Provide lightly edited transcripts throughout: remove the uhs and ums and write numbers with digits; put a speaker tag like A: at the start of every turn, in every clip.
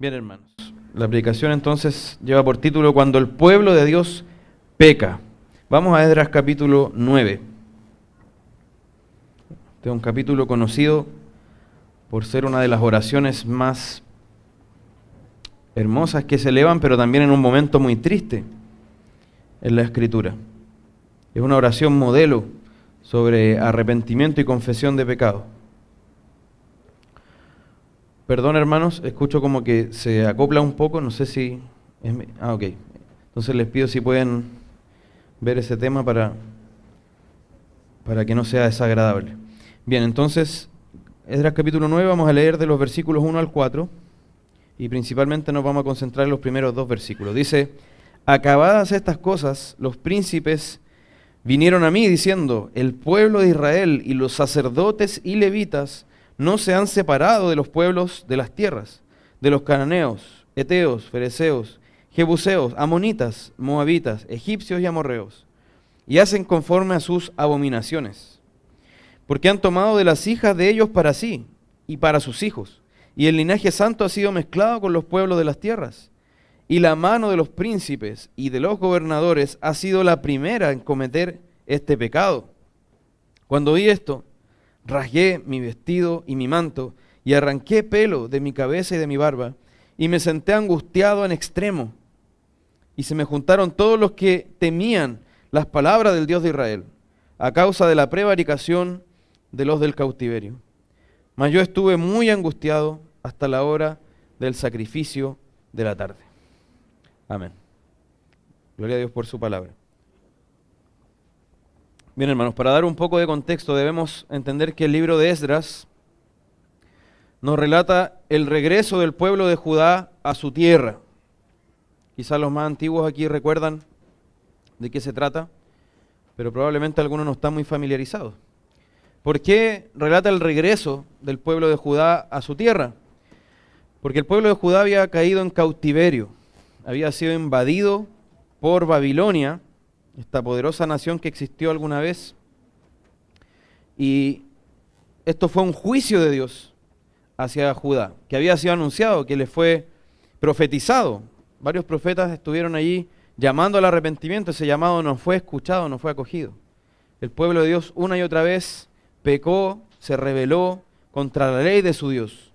A: Bien, hermanos, la predicación entonces lleva por título Cuando el pueblo de Dios peca. Vamos a Esdras capítulo 9. Este es un capítulo conocido por ser una de las oraciones más hermosas que se elevan, pero también en un momento muy triste en la Escritura. Es una oración modelo sobre arrepentimiento y confesión de pecado. Perdón, hermanos, escucho como que se acopla un poco, no sé si... ok. Entonces les pido si pueden ver ese tema para que no sea desagradable. Bien, entonces, Esdras capítulo 9, vamos a leer de los versículos 1 al 4, y principalmente nos vamos a concentrar en los primeros dos versículos. Dice: acabadas estas cosas, los príncipes vinieron a mí diciendo: el pueblo de Israel y los sacerdotes y levitas no se han separado de los pueblos de las tierras, de los cananeos, heteos, fereceos, jebuseos, amonitas, moabitas, egipcios y amorreos, y hacen conforme a sus abominaciones, porque han tomado de las hijas de ellos para sí y para sus hijos, y el linaje santo ha sido mezclado con los pueblos de las tierras, y la mano de los príncipes y de los gobernadores ha sido la primera en cometer este pecado. Cuando vi esto, rasgué mi vestido y mi manto, y arranqué pelo de mi cabeza y de mi barba, y me senté angustiado en extremo. Y se me juntaron todos los que temían las palabras del Dios de Israel, a causa de la prevaricación de los del cautiverio. Mas yo estuve muy angustiado hasta la hora del sacrificio de la tarde. Amén. Gloria a Dios por su palabra. Bien, hermanos, para dar un poco de contexto debemos entender que el libro de Esdras nos relata el regreso del pueblo de Judá a su tierra. Quizás los más antiguos aquí recuerdan de qué se trata, pero probablemente algunos no están muy familiarizados. ¿Por qué relata el regreso del pueblo de Judá a su tierra? Porque el pueblo de Judá había caído en cautiverio, había sido invadido por Babilonia, esta poderosa nación que existió alguna vez, y esto fue un juicio de Dios hacia Judá, que había sido anunciado, que le fue profetizado. Varios profetas estuvieron allí llamando al arrepentimiento, ese llamado no fue escuchado, no fue acogido. El pueblo de Dios una y otra vez pecó, se rebeló contra la ley de su Dios.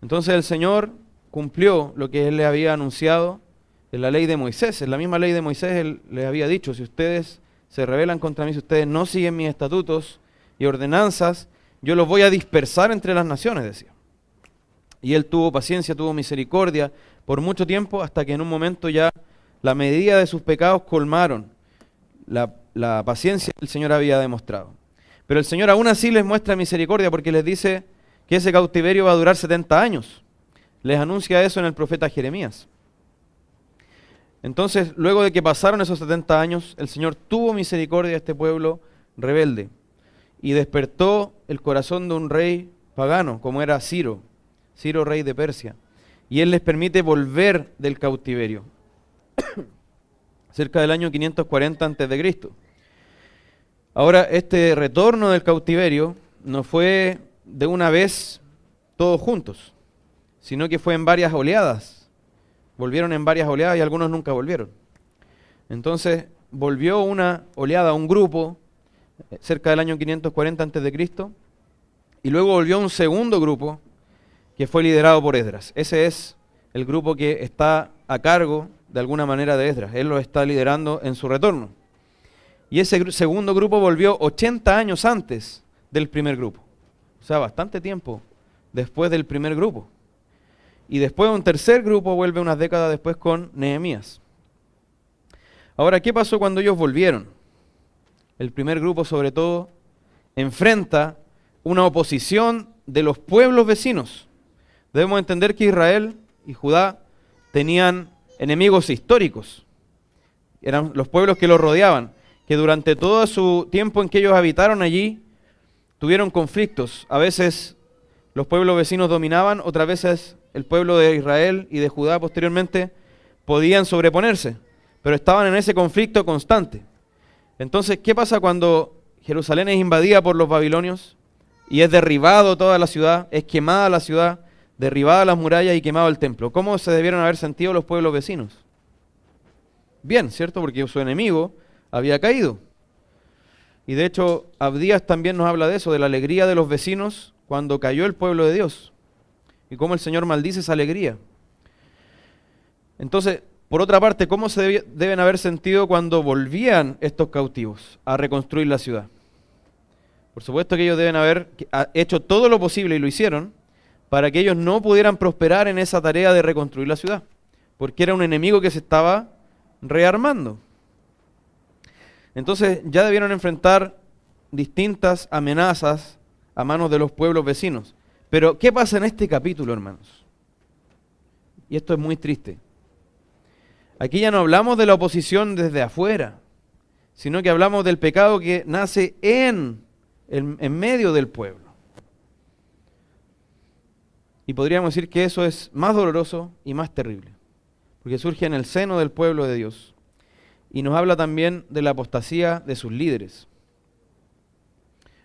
A: Entonces el Señor cumplió lo que Él le había anunciado en la ley de Moisés. En la misma ley de Moisés Él les había dicho: si ustedes se rebelan contra mí, si ustedes no siguen mis estatutos y ordenanzas, yo los voy a dispersar entre las naciones, decía. Y Él tuvo paciencia, tuvo misericordia por mucho tiempo, hasta que en un momento ya la medida de sus pecados colmaron la paciencia que el Señor había demostrado. Pero el Señor aún así les muestra misericordia, porque les dice que ese cautiverio va a durar 70 años. Les anuncia eso en el profeta Jeremías. Entonces, luego de que pasaron esos 70 años, el Señor tuvo misericordia de este pueblo rebelde y despertó el corazón de un rey pagano, como era Ciro, rey de Persia. Y Él les permite volver del cautiverio, cerca del año 540 a.C. Ahora, este retorno del cautiverio no fue de una vez todos juntos, sino que fue en varias oleadas. Volvieron en varias oleadas y algunos nunca volvieron. Entonces volvió una oleada, un grupo, cerca del año 540 a.C., y luego volvió un segundo grupo que fue liderado por Esdras. Ese es el grupo que está a cargo de alguna manera de Esdras. Él lo está liderando en su retorno. Y ese segundo grupo volvió 80 años antes del primer grupo. O sea, bastante tiempo después del primer grupo. Y después un tercer grupo vuelve unas décadas después con Nehemías. Ahora, ¿qué pasó cuando ellos volvieron? El primer grupo, sobre todo, enfrenta una oposición de los pueblos vecinos. Debemos entender que Israel y Judá tenían enemigos históricos. Eran los pueblos que los rodeaban, que durante todo su tiempo en que ellos habitaron allí, tuvieron conflictos. A veces los pueblos vecinos dominaban, otras veces el pueblo de Israel y de Judá posteriormente podían sobreponerse, pero estaban en ese conflicto constante. Entonces, ¿qué pasa cuando Jerusalén es invadida por los babilonios y es derribado toda la ciudad, es quemada la ciudad, derribadas las murallas y quemado el templo. ¿Cómo se debieron haber sentido los pueblos vecinos? Bien, ¿cierto? Porque su enemigo había caído. Y de hecho, Abdías también nos habla de eso, de la alegría de los vecinos cuando cayó el pueblo de Dios. Y cómo el Señor maldice esa alegría. Entonces, por otra parte, ¿cómo se deben haber sentido cuando volvían estos cautivos a reconstruir la ciudad? Por supuesto que ellos deben haber hecho todo lo posible, y lo hicieron, para que ellos no pudieran prosperar en esa tarea de reconstruir la ciudad, porque era un enemigo que se estaba rearmando. Entonces ya debieron enfrentar distintas amenazas a manos de los pueblos vecinos. Pero, ¿qué pasa en este capítulo, hermanos? Y esto es muy triste. Aquí ya no hablamos de la oposición desde afuera, sino que hablamos del pecado que nace en medio del pueblo. Y podríamos decir que eso es más doloroso y más terrible, porque surge en el seno del pueblo de Dios. Y nos habla también de la apostasía de sus líderes.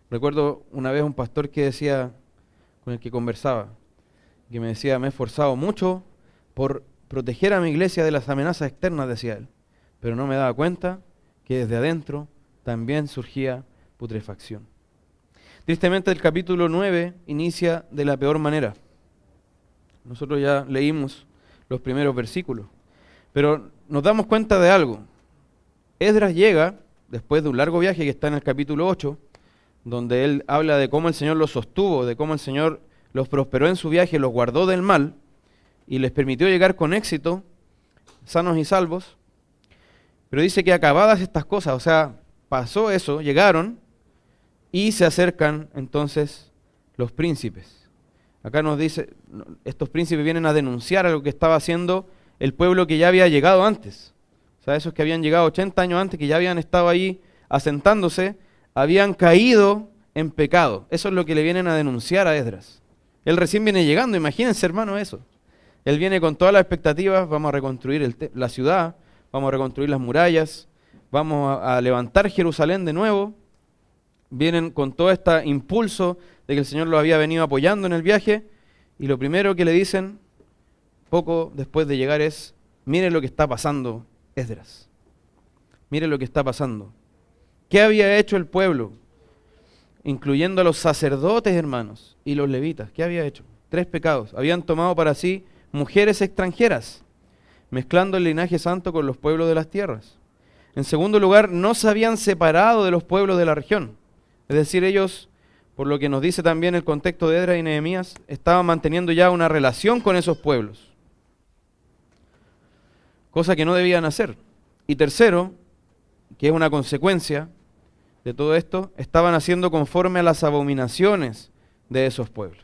A: Recuerdo una vez un pastor que decía, con el que conversaba, que me decía: me he esforzado mucho por proteger a mi iglesia de las amenazas externas, decía él, pero no me daba cuenta que desde adentro también surgía putrefacción. Tristemente el capítulo 9 inicia de la peor manera. Nosotros ya leímos los primeros versículos, pero nos damos cuenta de algo. Esdras llega, después de un largo viaje que está en el capítulo 8, donde él habla de cómo el Señor los sostuvo, de cómo el Señor los prosperó en su viaje, los guardó del mal, y les permitió llegar con éxito, sanos y salvos. Pero dice que acabadas estas cosas, o sea, pasó eso, llegaron, y se acercan entonces los príncipes. Acá nos dice, estos príncipes vienen a denunciar algo que estaba haciendo el pueblo que ya había llegado antes. O sea, esos que habían llegado 80 años antes, que ya habían estado ahí asentándose, habían caído en pecado. Eso es lo que le vienen a denunciar a Esdras. Él recién viene llegando, imagínense, hermano, eso. Él viene con todas las expectativas: vamos a reconstruir la ciudad, vamos a reconstruir las murallas, vamos a levantar Jerusalén de nuevo. Vienen con todo este impulso de que el Señor los había venido apoyando en el viaje, y lo primero que le dicen, poco después de llegar, es: mire lo que está pasando, Esdras. Mire lo que está pasando. ¿Qué había hecho el pueblo? Incluyendo a los sacerdotes, hermanos, y los levitas. ¿Qué había hecho? 3 pecados. Habían tomado para sí mujeres extranjeras, mezclando el linaje santo con los pueblos de las tierras. En segundo lugar, no se habían separado de los pueblos de la región. Es decir, ellos, por lo que nos dice también el contexto de Esdras y Nehemías, estaban manteniendo ya una relación con esos pueblos, cosa que no debían hacer. Y tercero, que es una consecuencia de todo esto, estaban haciendo conforme a las abominaciones de esos pueblos.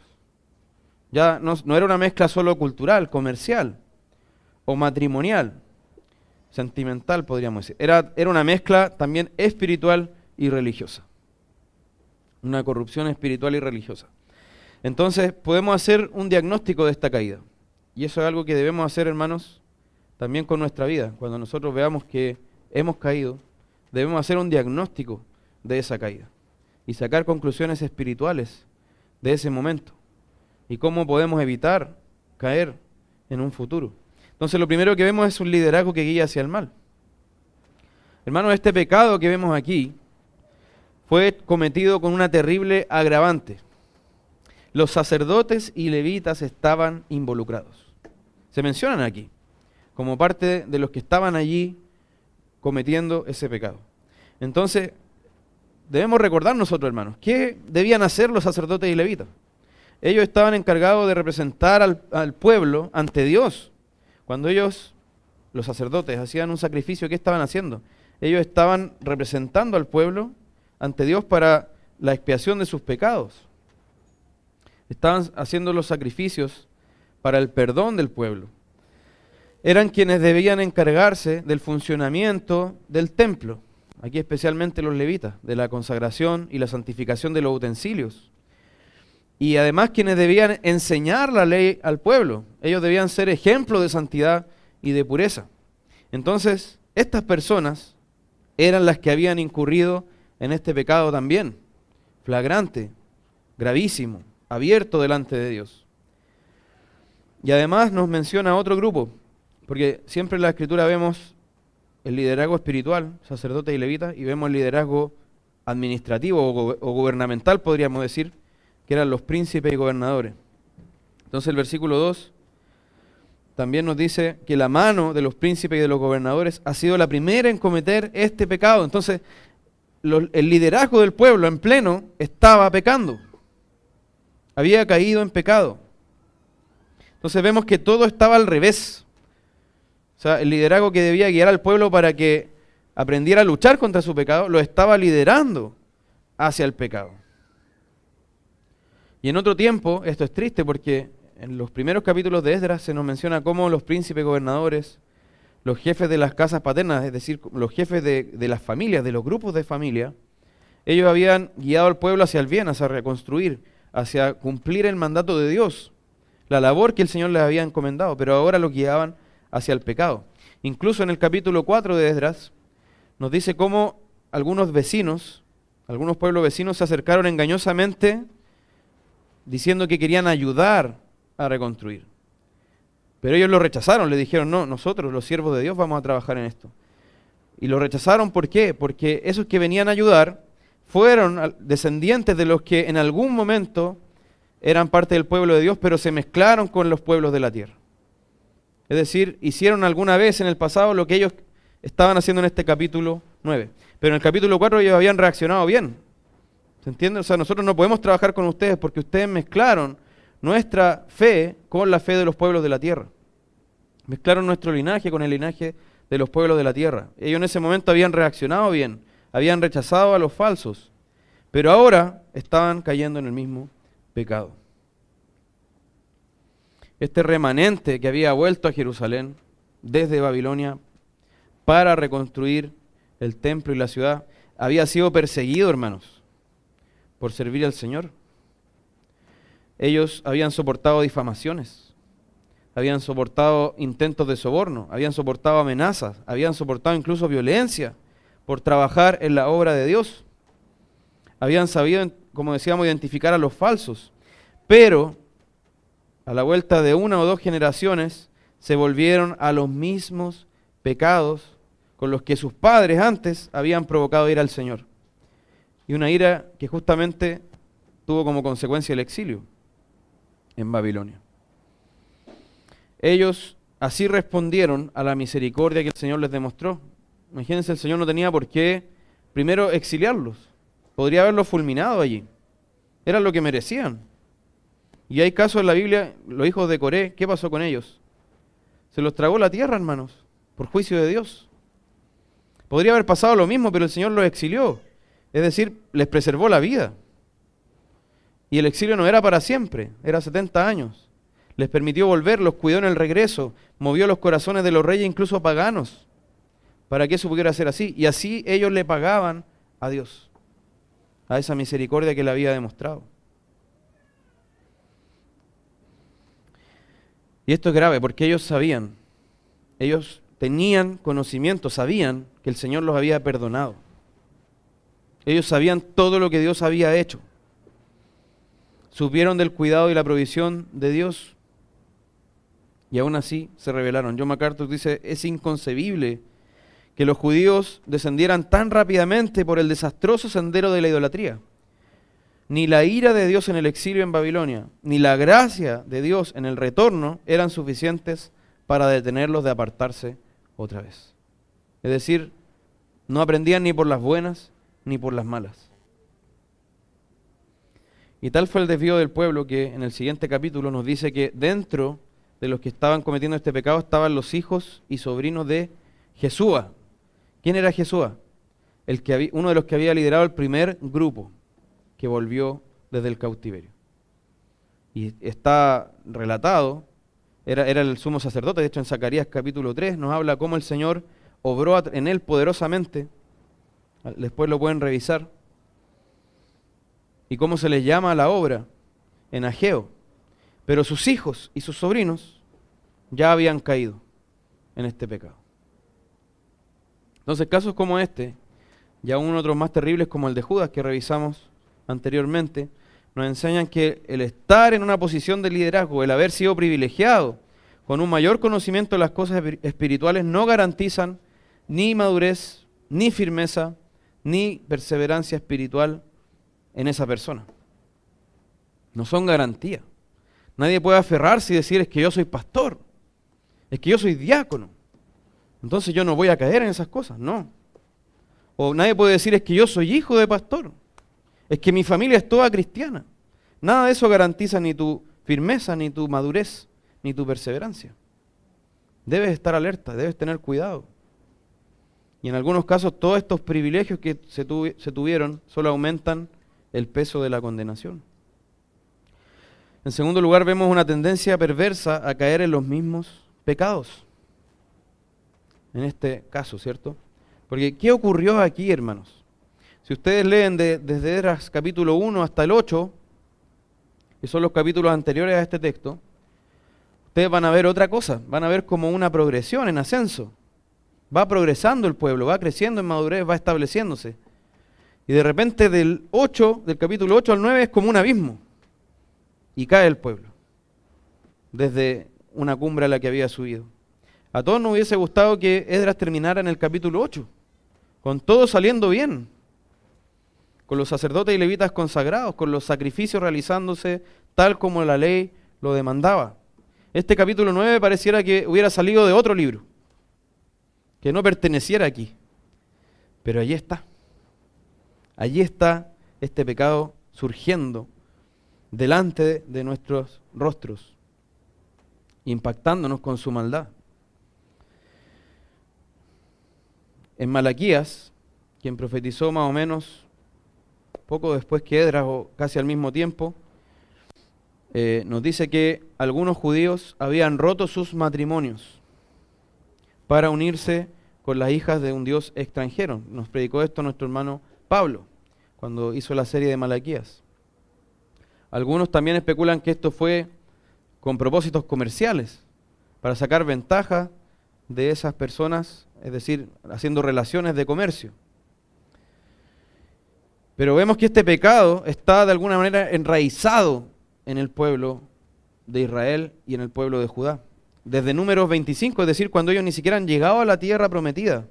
A: Ya no era una mezcla solo cultural, comercial o matrimonial, sentimental, podríamos decir. Era una mezcla también espiritual y religiosa. Una corrupción espiritual y religiosa. Entonces podemos hacer un diagnóstico de esta caída. Y eso es algo que debemos hacer, hermanos, también con nuestra vida. Cuando nosotros veamos que hemos caído, debemos hacer un diagnóstico de esa caída y sacar conclusiones espirituales de ese momento y cómo podemos evitar caer en un futuro. Entonces lo primero que vemos es un liderazgo que guía hacia el mal. Hermanos, este pecado que vemos aquí fue cometido con una terrible agravante. Los sacerdotes y levitas estaban involucrados. Se mencionan aquí como parte de los que estaban allí cometiendo ese pecado. Entonces, debemos recordar nosotros, hermanos, ¿qué debían hacer los sacerdotes y levitas? Ellos estaban encargados de representar al pueblo ante Dios. Cuando ellos, los sacerdotes, hacían un sacrificio, ¿qué estaban haciendo? Ellos estaban representando al pueblo ante Dios para la expiación de sus pecados. Estaban haciendo los sacrificios para el perdón del pueblo. Eran quienes debían encargarse del funcionamiento del templo, aquí especialmente los levitas, de la consagración y la santificación de los utensilios. Y además quienes debían enseñar la ley al pueblo. Ellos debían ser ejemplo de santidad y de pureza. Entonces, estas personas eran las que habían incurrido en este pecado también, flagrante, gravísimo, abierto delante de Dios. Y además nos menciona otro grupo, porque siempre en la Escritura vemos el liderazgo espiritual, sacerdotes y levitas, y vemos el liderazgo administrativo o gubernamental, podríamos decir, que eran los príncipes y gobernadores. Entonces el versículo 2 también nos dice que la mano de los príncipes y de los gobernadores ha sido la primera en cometer este pecado. Entonces el liderazgo del pueblo en pleno estaba pecando, había caído en pecado. Entonces vemos que todo estaba al revés. O sea, el liderazgo que debía guiar al pueblo para que aprendiera a luchar contra su pecado, lo estaba liderando hacia el pecado. Y en otro tiempo, esto es triste porque en los primeros capítulos de Esdras se nos menciona cómo los príncipes gobernadores, los jefes de las casas paternas, es decir, los jefes de las familias, de los grupos de familia, ellos habían guiado al pueblo hacia el bien, hacia reconstruir, hacia cumplir el mandato de Dios, la labor que el Señor les había encomendado, pero ahora lo guiaban hacia el pecado. Incluso en el capítulo 4 de Esdras nos dice cómo algunos vecinos, algunos pueblos vecinos se acercaron engañosamente diciendo que querían ayudar a reconstruir. Pero ellos lo rechazaron, le dijeron, no, nosotros los siervos de Dios vamos a trabajar en esto. Y lo rechazaron, ¿por qué? Porque esos que venían a ayudar fueron descendientes de los que en algún momento eran parte del pueblo de Dios, pero se mezclaron con los pueblos de la tierra. Es decir, hicieron alguna vez en el pasado lo que ellos estaban haciendo en este capítulo 9. Pero en el capítulo 4 ellos habían reaccionado bien. ¿Se entiende? O sea, nosotros no podemos trabajar con ustedes porque ustedes mezclaron nuestra fe con la fe de los pueblos de la tierra. Mezclaron nuestro linaje con el linaje de los pueblos de la tierra. Ellos en ese momento habían reaccionado bien, habían rechazado a los falsos, pero ahora estaban cayendo en el mismo pecado. Este remanente que había vuelto a Jerusalén desde Babilonia para reconstruir el templo y la ciudad, había sido perseguido, hermanos, por servir al Señor. Ellos habían soportado difamaciones, habían soportado intentos de soborno, habían soportado amenazas, habían soportado incluso violencia por trabajar en la obra de Dios. Habían sabido, como decíamos, identificar a los falsos, pero a la vuelta de 1 o 2 generaciones se volvieron a los mismos pecados con los que sus padres antes habían provocado ira al Señor. Y una ira que justamente tuvo como consecuencia el exilio en Babilonia. Ellos así respondieron a la misericordia que el Señor les demostró. Imagínense, el Señor no tenía por qué primero exiliarlos. Podría haberlos fulminado allí. Era lo que merecían. Y hay casos en la Biblia, los hijos de Coré, ¿qué pasó con ellos? Se los tragó la tierra, hermanos, por juicio de Dios. Podría haber pasado lo mismo, pero el Señor los exilió. Es decir, les preservó la vida. Y el exilio no era para siempre, era 70 años. Les permitió volver, los cuidó en el regreso, movió los corazones de los reyes, incluso paganos, para que eso pudiera ser así. Y así ellos le pagaban a Dios, a esa misericordia que le había demostrado. Y esto es grave porque ellos sabían, ellos tenían conocimiento, sabían que el Señor los había perdonado. Ellos sabían todo lo que Dios había hecho. Supieron del cuidado y la provisión de Dios y aún así se rebelaron. John MacArthur dice, es inconcebible que los judíos descendieran tan rápidamente por el desastroso sendero de la idolatría. Ni la ira de Dios en el exilio en Babilonia, ni la gracia de Dios en el retorno eran suficientes para detenerlos de apartarse otra vez. Es decir, no aprendían ni por las buenas ni por las malas. Y tal fue el desvío del pueblo que en el siguiente capítulo nos dice que dentro de los que estaban cometiendo este pecado estaban los hijos y sobrinos de Jesúa. ¿Quién era Jesúa? Uno de los que había liderado el primer grupo que volvió desde el cautiverio. Y está relatado, era el sumo sacerdote, de hecho en Zacarías capítulo 3 nos habla cómo el Señor obró en él poderosamente, después lo pueden revisar, y cómo se les llama a la obra en Ageo. Pero sus hijos y sus sobrinos ya habían caído en este pecado. Entonces casos como este, y aún otros más terribles como el de Judas que revisamos anteriormente, nos enseñan que el estar en una posición de liderazgo, el haber sido privilegiado con un mayor conocimiento de las cosas espirituales, no garantizan ni madurez, ni firmeza, ni perseverancia espiritual en esa persona. No son garantías. Nadie puede aferrarse y decir, es que yo soy pastor, es que yo soy diácono, entonces yo no voy a caer en esas cosas, no. O nadie puede decir, es que yo soy hijo de pastor, es que mi familia es toda cristiana. Nada de eso garantiza ni tu firmeza, ni tu madurez, ni tu perseverancia. Debes estar alerta, debes tener cuidado. Y en algunos casos todos estos privilegios que se tuvieron solo aumentan el peso de la condenación. En segundo lugar, vemos una tendencia perversa a caer en los mismos pecados. En este caso, ¿cierto? Porque, ¿qué ocurrió aquí, hermanos? Si ustedes leen desde Esdras capítulo 1 hasta el 8, que son los capítulos anteriores a este texto, ustedes van a ver otra cosa, van a ver como una progresión en ascenso. Va progresando el pueblo, va creciendo en madurez, va estableciéndose. Y de repente del capítulo 8 al 9 es como un abismo. Y cae el pueblo, desde una cumbre a la que había subido. A todos nos hubiese gustado que Esdras terminara en el capítulo 8, con todo saliendo bien, con los sacerdotes y levitas consagrados, con los sacrificios realizándose tal como la ley lo demandaba. Este capítulo 9 pareciera que hubiera salido de otro libro, que no perteneciera aquí. Pero allí está este pecado surgiendo delante de nuestros rostros, impactándonos con su maldad. En Malaquías, quien profetizó más o menos poco después que Esdras o casi al mismo tiempo, nos dice que algunos judíos habían roto sus matrimonios para unirse con las hijas de un dios extranjero. Nos predicó esto nuestro hermano Pablo cuando hizo la serie de Malaquías. Algunos también especulan que esto fue con propósitos comerciales, para sacar ventaja de esas personas, es decir, haciendo relaciones de comercio. Pero vemos que este pecado está de alguna manera enraizado en el pueblo de Israel y en el pueblo de Judá. Desde Números 25, es decir, cuando ellos ni siquiera han llegado a la tierra prometida.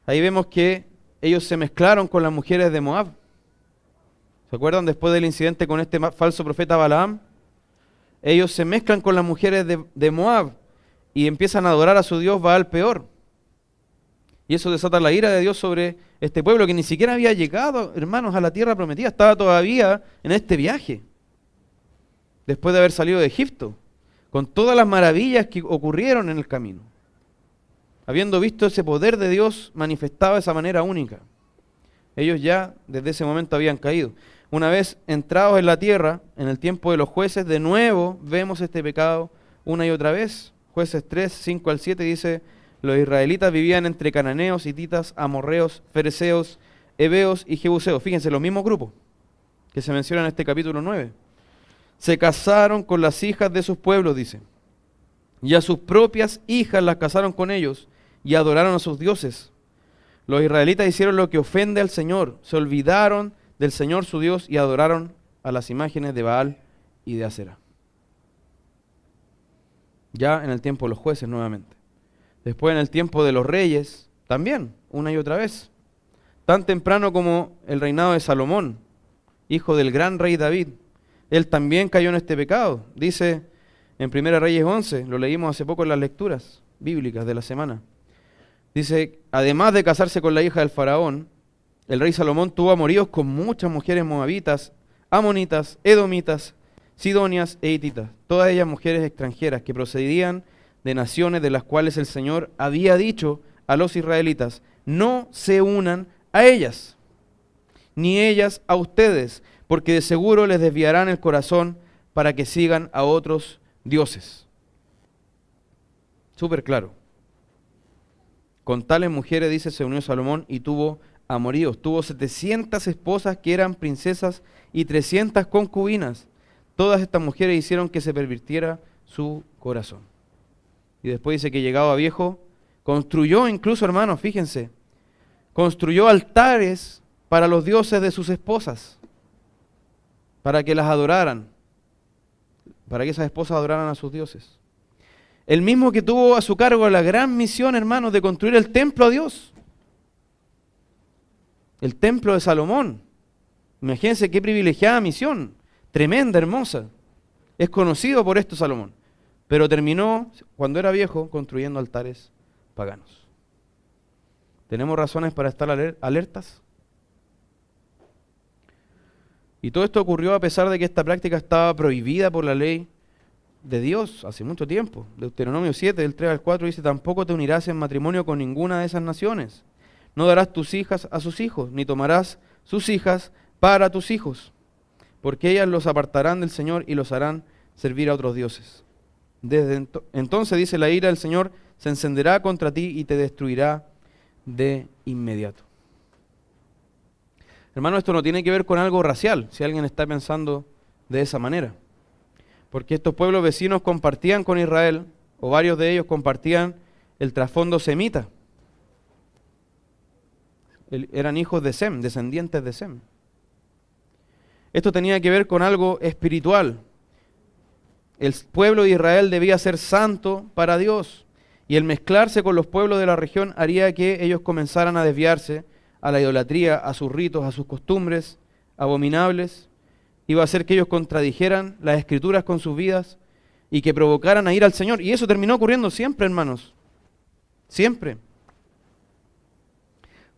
A: Ahí vemos que ellos se mezclaron con las mujeres de Moab. ¿Se acuerdan después del incidente con este falso profeta Balaam? Ellos se mezclan con las mujeres de Moab y empiezan a adorar a su dios Baal Peor. Y eso desata la ira de Dios sobre este pueblo que ni siquiera había llegado, hermanos, a la tierra prometida. Estaba todavía en este viaje, después de haber salido de Egipto, con todas las maravillas que ocurrieron en el camino, habiendo visto ese poder de Dios manifestado de esa manera única. Ellos ya desde ese momento habían caído. Una vez entrados en la tierra, en el tiempo de los jueces, de nuevo vemos este pecado una y otra vez. Jueces 3, 5 al 7 dice: los israelitas vivían entre cananeos, hititas, amorreos, fereceos, heveos y jebuseos. Fíjense, los mismos grupos que se mencionan en este capítulo 9. Se casaron con las hijas de sus pueblos, dice. Y a sus propias hijas las casaron con ellos y adoraron a sus dioses. Los israelitas hicieron lo que ofende al Señor. Se olvidaron del Señor su Dios y adoraron a las imágenes de Baal y de Asera. Ya en el tiempo de los jueces nuevamente. Después en el tiempo de los reyes, también, una y otra vez. Tan temprano como el reinado de Salomón, hijo del gran rey David. Él también cayó en este pecado. Dice en 1 Reyes 11, lo leímos hace poco en las lecturas bíblicas de la semana. Dice, además de casarse con la hija del faraón, el rey Salomón tuvo amoríos con muchas mujeres moabitas, amonitas, edomitas, sidonias e hititas. Todas ellas mujeres extranjeras que procedían de naciones de las cuales el Señor había dicho a los israelitas: no se unan a ellas, ni ellas a ustedes, porque de seguro les desviarán el corazón para que sigan a otros dioses. Súper claro. Con tales mujeres, dice, se unió Salomón y tuvo amoríos. Tuvo 700 esposas que eran princesas y 300 concubinas. Todas estas mujeres hicieron que se pervirtiera su corazón. Y después dice que llegado a viejo, construyó incluso, hermanos, fíjense, construyó altares para los dioses de sus esposas. para que las adoraran, para que esas esposas adoraran a sus dioses. El mismo que tuvo a su cargo la gran misión, hermanos, de construir el templo a Dios. El templo de Salomón. Imagínense qué privilegiada misión. Tremenda, hermosa. Es conocido por esto Salomón. Pero terminó, cuando era viejo, construyendo altares paganos. ¿Tenemos razones para estar alertas? Y todo esto ocurrió a pesar de que esta práctica estaba prohibida por la ley de Dios hace mucho tiempo. Deuteronomio 7, del 3 al 4 dice: tampoco te unirás en matrimonio con ninguna de esas naciones. No darás tus hijas a sus hijos, ni tomarás sus hijas para tus hijos, porque ellas los apartarán del Señor y los harán servir a otros dioses. Desde entonces, dice, la ira del Señor se encenderá contra ti y te destruirá de inmediato. Hermano, esto no tiene que ver con algo racial, si alguien está pensando de esa manera. Porque estos pueblos vecinos compartían con Israel, o varios de ellos compartían el trasfondo semita. Eran hijos de Sem, descendientes de Sem. Esto tenía que ver con algo espiritual. El pueblo de Israel debía ser santo para Dios, y el mezclarse con los pueblos de la región haría que ellos comenzaran a desviarse a la idolatría, a sus ritos, a sus costumbres abominables. Iba a hacer que ellos contradijeran las Escrituras con sus vidas y que provocaran a ir al Señor. Y eso terminó ocurriendo siempre, hermanos. Siempre.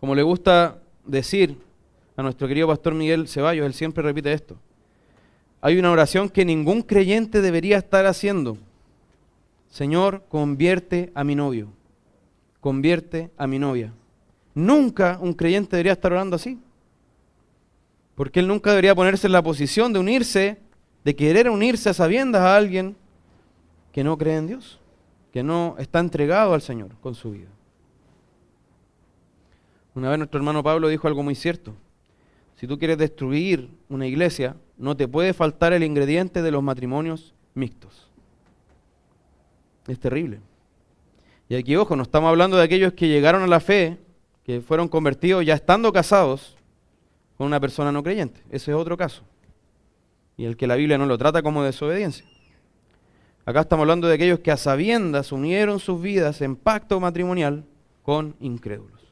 A: Como le gusta decir a nuestro querido pastor Miguel Ceballos, él siempre repite esto: hay una oración que ningún creyente debería estar haciendo. Señor, convierte a mi novio. Convierte a mi novia. Nunca un creyente debería estar orando así. Porque él nunca debería ponerse en la posición de unirse, de querer unirse a sabiendas a alguien que no cree en Dios, que no está entregado al Señor con su vida. Una vez nuestro hermano Pablo dijo algo muy cierto: si tú quieres destruir una iglesia, no te puede faltar el ingrediente de los matrimonios mixtos. Es terrible. Y aquí, ojo, no estamos hablando de aquellos que llegaron a la fe, que fueron convertidos ya estando casados con una persona no creyente. Ese es otro caso. Y el que la Biblia no lo trata como desobediencia. Acá estamos hablando de aquellos que a sabiendas unieron sus vidas en pacto matrimonial con incrédulos.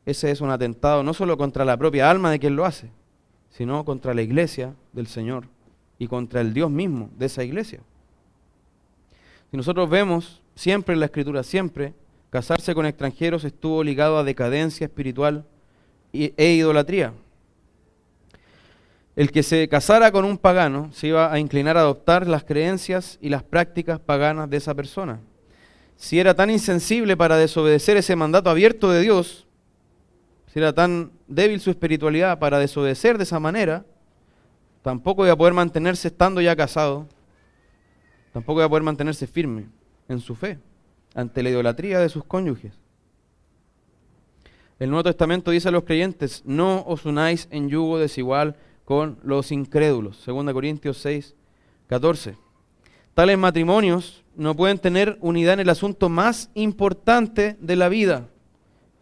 A: Ese es un atentado no solo contra la propia alma de quien lo hace, sino contra la iglesia del Señor y contra el Dios mismo de esa iglesia. Si nosotros vemos siempre en la Escritura, siempre, casarse con extranjeros estuvo ligado a decadencia espiritual e idolatría. El que se casara con un pagano se iba a inclinar a adoptar las creencias y las prácticas paganas de esa persona. Si era tan insensible para desobedecer ese mandato abierto de Dios, si era tan débil su espiritualidad para desobedecer de esa manera, tampoco iba a poder mantenerse estando ya casado, tampoco iba a poder mantenerse firme en su fe ante la idolatría de sus cónyuges. El Nuevo Testamento dice a los creyentes: no os unáis en yugo desigual con los incrédulos. 2 Corintios 6, 14. Tales matrimonios no pueden tener unidad en el asunto más importante de la vida,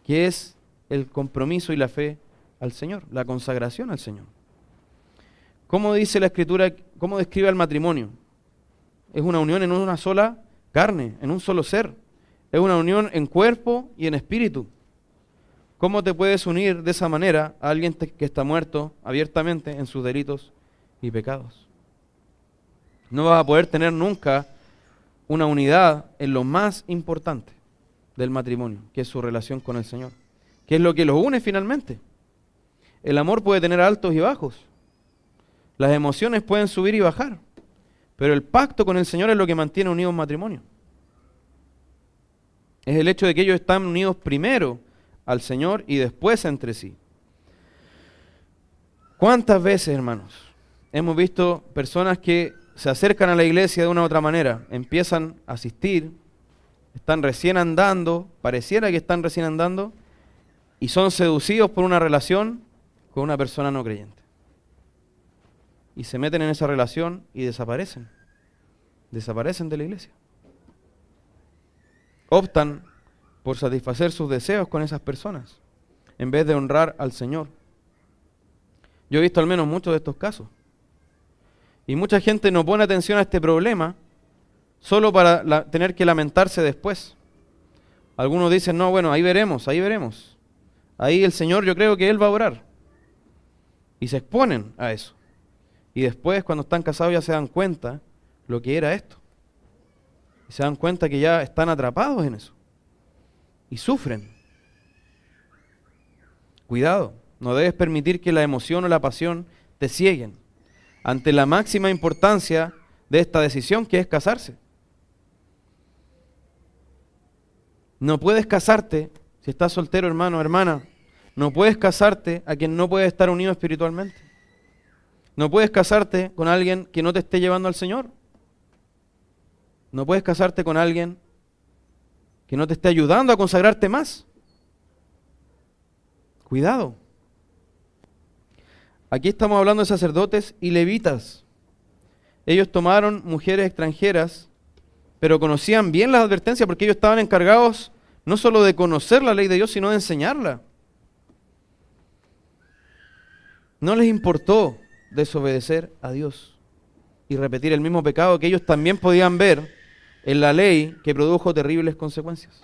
A: que es el compromiso y la fe al Señor, la consagración al Señor. ¿Cómo dice la Escritura, cómo describe el matrimonio? Es una unión en una sola carne, en un solo ser. Es una unión en cuerpo y en espíritu. ¿Cómo te puedes unir de esa manera a alguien que está muerto abiertamente en sus delitos y pecados? No vas a poder tener nunca una unidad en lo más importante del matrimonio, que es su relación con el Señor, que es lo que los une finalmente. El amor puede tener altos y bajos, las emociones pueden subir y bajar, pero el pacto con el Señor es lo que mantiene unido un matrimonio. Es el hecho de que ellos están unidos primero al Señor y después entre sí. ¿Cuántas veces, hermanos, hemos visto personas que se acercan a la iglesia de una u otra manera, empiezan a asistir, están recién andando, pareciera que están recién andando, y son seducidos por una relación con una persona no creyente? Y se meten en esa relación y desaparecen de la iglesia. Optan por satisfacer sus deseos con esas personas, en vez de honrar al Señor. Yo he visto al menos muchos de estos casos. Y mucha gente no pone atención a este problema solo para tener que lamentarse después. Algunos dicen, no, bueno, ahí veremos, ahí veremos. Ahí el Señor, yo creo que Él va a orar. Y se exponen a eso. Y después, cuando están casados, ya se dan cuenta lo que era esto. Y se dan cuenta que ya están atrapados en eso. Y sufren. Cuidado, no debes permitir que la emoción o la pasión te cieguen ante la máxima importancia de esta decisión, que es casarse. No puedes casarte, si estás soltero, hermano o hermana, no puedes casarte a quien no puede estar unido espiritualmente. No puedes casarte con alguien que no te esté llevando al Señor. No puedes casarte con alguien que no te esté ayudando a consagrarte más. Cuidado. Aquí estamos hablando de sacerdotes y levitas. Ellos tomaron mujeres extranjeras, pero conocían bien las advertencias porque ellos estaban encargados no solo de conocer la ley de Dios, sino de enseñarla. No les importó desobedecer a Dios y repetir el mismo pecado que ellos también podían ver en la ley, que produjo terribles consecuencias.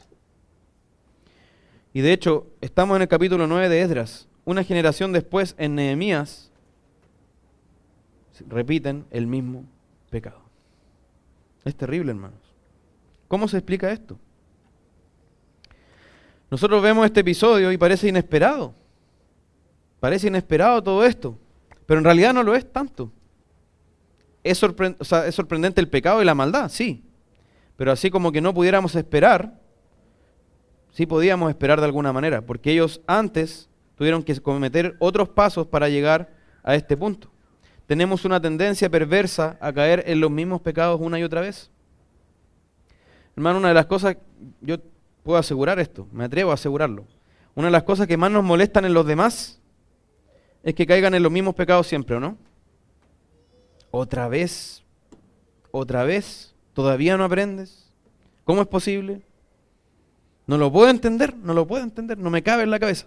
A: Y de hecho, estamos en el capítulo 9 de Esdras. Una generación después, en Nehemías, repiten el mismo pecado. Es terrible, hermanos. ¿Cómo se explica esto? Nosotros vemos este episodio y parece inesperado. Parece inesperado todo esto, pero en realidad no lo es tanto. Es sorprendente el pecado y la maldad, sí. Pero así como que no pudiéramos esperar, sí podíamos esperar de alguna manera, porque ellos antes tuvieron que cometer otros pasos para llegar a este punto. Tenemos una tendencia perversa a caer en los mismos pecados una y otra vez. Hermano, una de las cosas, yo puedo asegurar esto, me atrevo a asegurarlo. Una de las cosas que más nos molestan en los demás es que caigan en los mismos pecados siempre, ¿o no? Otra vez, ¿todavía no aprendes? ¿Cómo es posible? No lo puedo entender, no me cabe en la cabeza.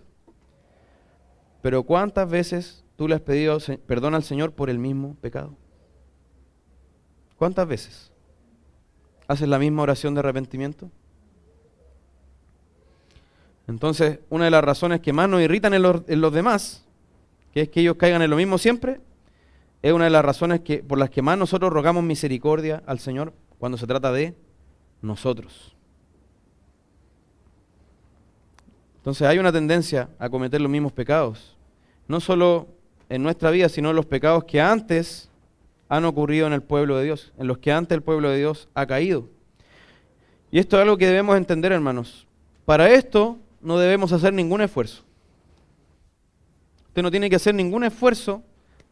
A: Pero ¿cuántas veces tú le has pedido perdón al Señor por el mismo pecado? ¿Cuántas veces? ¿Haces la misma oración de arrepentimiento? Entonces, una de las razones que más nos irritan en los demás, que es que ellos caigan en lo mismo siempre, es una de las razones por las que más nosotros rogamos misericordia al Señor cuando se trata de nosotros. Entonces hay una tendencia a cometer los mismos pecados, no solo en nuestra vida, sino en los pecados que antes han ocurrido en el pueblo de Dios, en los que antes el pueblo de Dios ha caído. Y esto es algo que debemos entender, hermanos. Para esto no debemos hacer ningún esfuerzo. Usted no tiene que hacer ningún esfuerzo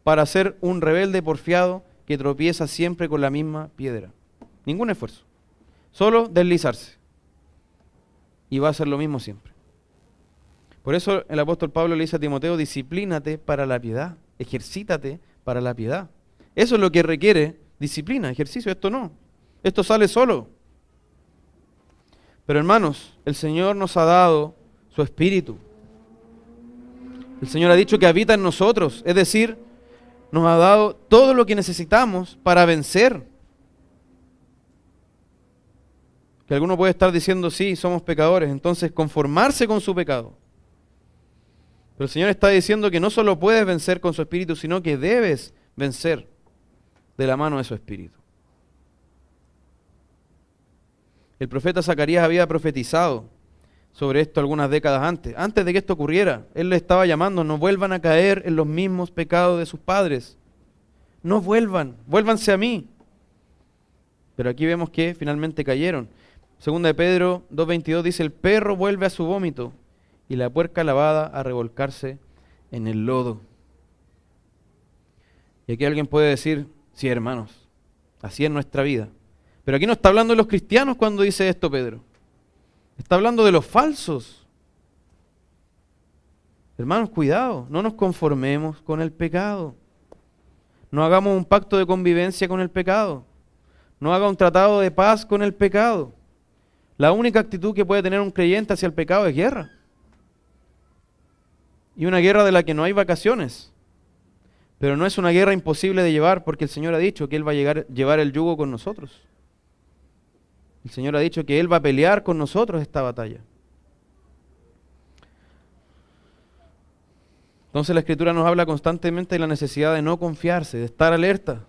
A: para ser un rebelde porfiado que tropieza siempre con la misma piedra. Ningún esfuerzo. Solo deslizarse. Y va a ser lo mismo siempre. Por eso el apóstol Pablo le dice a Timoteo, disciplínate para la piedad, ejercítate para la piedad. Eso es lo que requiere disciplina, ejercicio, esto no. Esto sale solo. Pero hermanos, el Señor nos ha dado su Espíritu. El Señor ha dicho que habita en nosotros, es decir, nos ha dado todo lo que necesitamos para vencer. Que alguno puede estar diciendo, sí, somos pecadores, entonces conformarse con su pecado. Pero el Señor está diciendo que no solo puedes vencer con su Espíritu, sino que debes vencer de la mano de su Espíritu. El profeta Zacarías había profetizado sobre esto algunas décadas antes de que esto ocurriera. Él le estaba llamando, no vuelvan a caer en los mismos pecados de sus padres. No vuélvanse a mí. Pero aquí vemos que finalmente cayeron. Segunda de Pedro 2:22 dice, el perro vuelve a su vómito y la puerca lavada a revolcarse en el lodo. Y aquí alguien puede decir, sí, hermanos, así es nuestra vida. Pero aquí no está hablando de los cristianos cuando dice esto Pedro. Está hablando de los falsos. Hermanos, cuidado, no nos conformemos con el pecado. No hagamos un pacto de convivencia con el pecado. No haga un tratado de paz con el pecado. La única actitud que puede tener un creyente hacia el pecado es guerra. Y una guerra de la que no hay vacaciones. Pero no es una guerra imposible de llevar, porque el Señor ha dicho que Él va a llevar el yugo con nosotros. El Señor ha dicho que Él va a pelear con nosotros esta batalla. Entonces la Escritura nos habla constantemente de la necesidad de no confiarse, de estar alerta.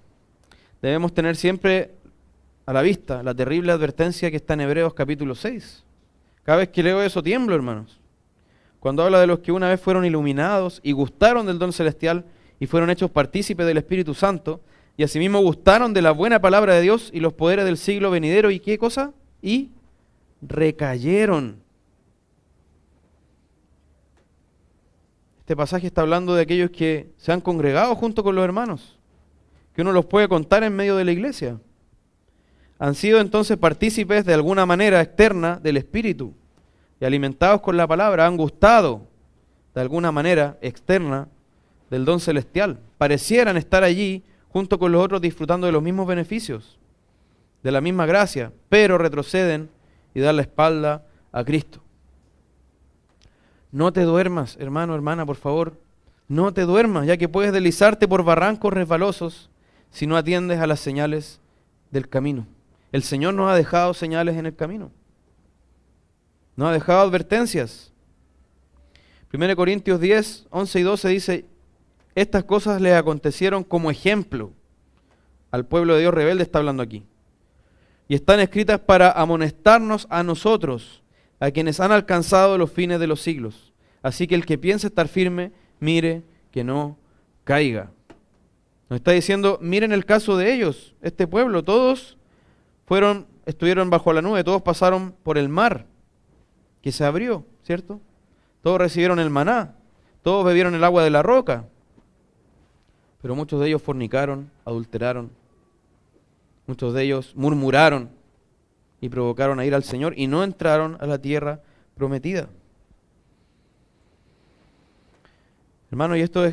A: Debemos tener siempre a la vista la terrible advertencia que está en Hebreos capítulo 6. Cada vez que leo eso tiemblo, hermanos. Cuando habla de los que una vez fueron iluminados y gustaron del don celestial y fueron hechos partícipes del Espíritu Santo, y asimismo gustaron de la buena palabra de Dios y los poderes del siglo venidero, ¿y qué cosa? Y recayeron. Este pasaje está hablando de aquellos que se han congregado junto con los hermanos, que uno los puede contar en medio de la iglesia. Han sido entonces partícipes de alguna manera externa del Espíritu y alimentados con la palabra, han gustado de alguna manera externa del don celestial. Parecieran estar allí junto con los otros disfrutando de los mismos beneficios, de la misma gracia, pero retroceden y dan la espalda a Cristo. No te duermas, hermano, hermana, por favor. No te duermas, ya que puedes deslizarte por barrancos resbalosos si no atiendes a las señales del camino. El Señor nos ha dejado señales en el camino. Nos ha dejado advertencias. 1 Corintios 10, 11 y 12 dice: estas cosas les acontecieron como ejemplo al pueblo de Dios rebelde, está hablando aquí. Y están escritas para amonestarnos a nosotros, a quienes han alcanzado los fines de los siglos. Así que el que piense estar firme, mire que no caiga. Nos está diciendo, miren el caso de ellos, este pueblo, todos estuvieron bajo la nube, todos pasaron por el mar, que se abrió, ¿cierto? Todos recibieron el maná, todos bebieron el agua de la roca, pero muchos de ellos fornicaron, adulteraron, muchos de ellos murmuraron y provocaron a ir al Señor y no entraron a la tierra prometida. Hermano, y esto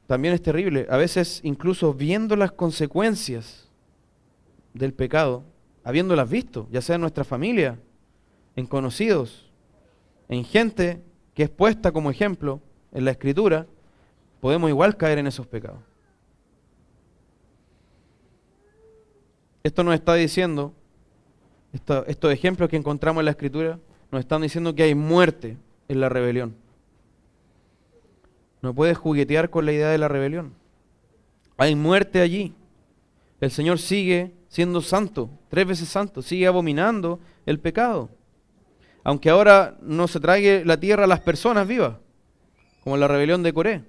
A: también es terrible. A veces, incluso viendo las consecuencias del pecado, habiéndolas visto, ya sea en nuestra familia, en conocidos, en gente que es puesta como ejemplo en la Escritura, podemos igual caer en esos pecados. Esto nos está diciendo, estos ejemplos que encontramos en la Escritura, nos están diciendo que hay muerte en la rebelión. No puedes juguetear con la idea de la rebelión. Hay muerte allí. El Señor sigue siendo santo, 3 veces santo, sigue abominando el pecado. Aunque ahora no se trague la tierra a las personas vivas, como la rebelión de Coré,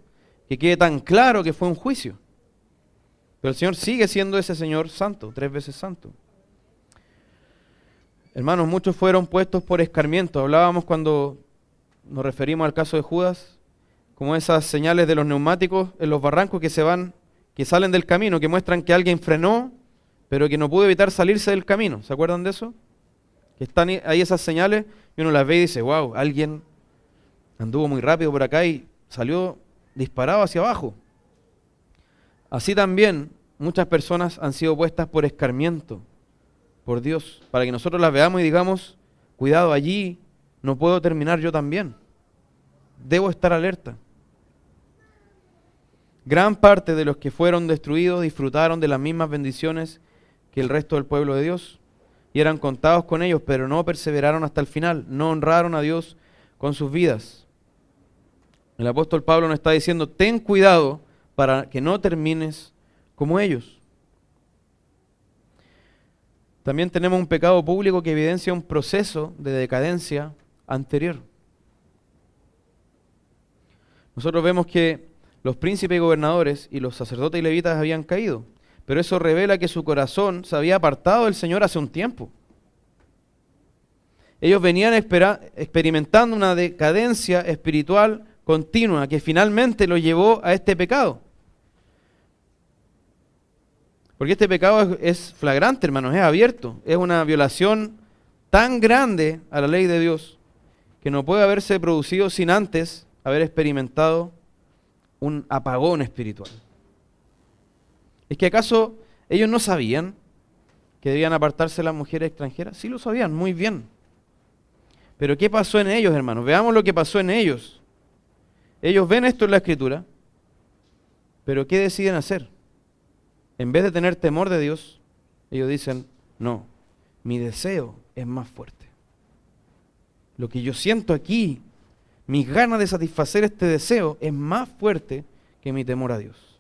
A: que quede tan claro que fue un juicio. Pero el Señor sigue siendo ese Señor santo, 3 veces santo. Hermanos, muchos fueron puestos por escarmiento. Hablábamos cuando nos referimos al caso de Judas, como esas señales de los neumáticos en los barrancos que salen del camino, que muestran que alguien frenó, pero que no pudo evitar salirse del camino. ¿Se acuerdan de eso? Que están ahí esas señales y uno las ve y dice, wow, alguien anduvo muy rápido por acá y salió disparado hacia abajo. Así también muchas personas han sido puestas por escarmiento por Dios, para que nosotros las veamos y digamos, cuidado, allí no puedo terminar yo también. Debo estar alerta. Gran parte de los que fueron destruidos disfrutaron de las mismas bendiciones que el resto del pueblo de Dios y eran contados con ellos, pero no perseveraron hasta el final, no honraron a Dios con sus vidas. El apóstol Pablo nos está diciendo, ten cuidado para que no termines como ellos. También tenemos un pecado público que evidencia un proceso de decadencia anterior. Nosotros vemos que los príncipes y gobernadores y los sacerdotes y levitas habían caído, pero eso revela que su corazón se había apartado del Señor hace un tiempo. Ellos venían experimentando una decadencia espiritual continua que finalmente los llevó a este pecado. Porque este pecado es flagrante, hermanos, es abierto. Es una violación tan grande a la ley de Dios que no puede haberse producido sin antes haber experimentado un apagón espiritual. ¿Es que acaso ellos no sabían que debían apartarse las mujeres extranjeras? Sí lo sabían, muy bien. Pero ¿qué pasó en ellos, hermanos? Veamos lo que pasó en ellos. Ellos ven esto en la Escritura Pero ¿qué deciden hacer? En vez de tener temor de Dios, ellos dicen, no, mi deseo es más fuerte. Lo que yo siento aquí, mis ganas de satisfacer este deseo es más fuerte que mi temor a Dios,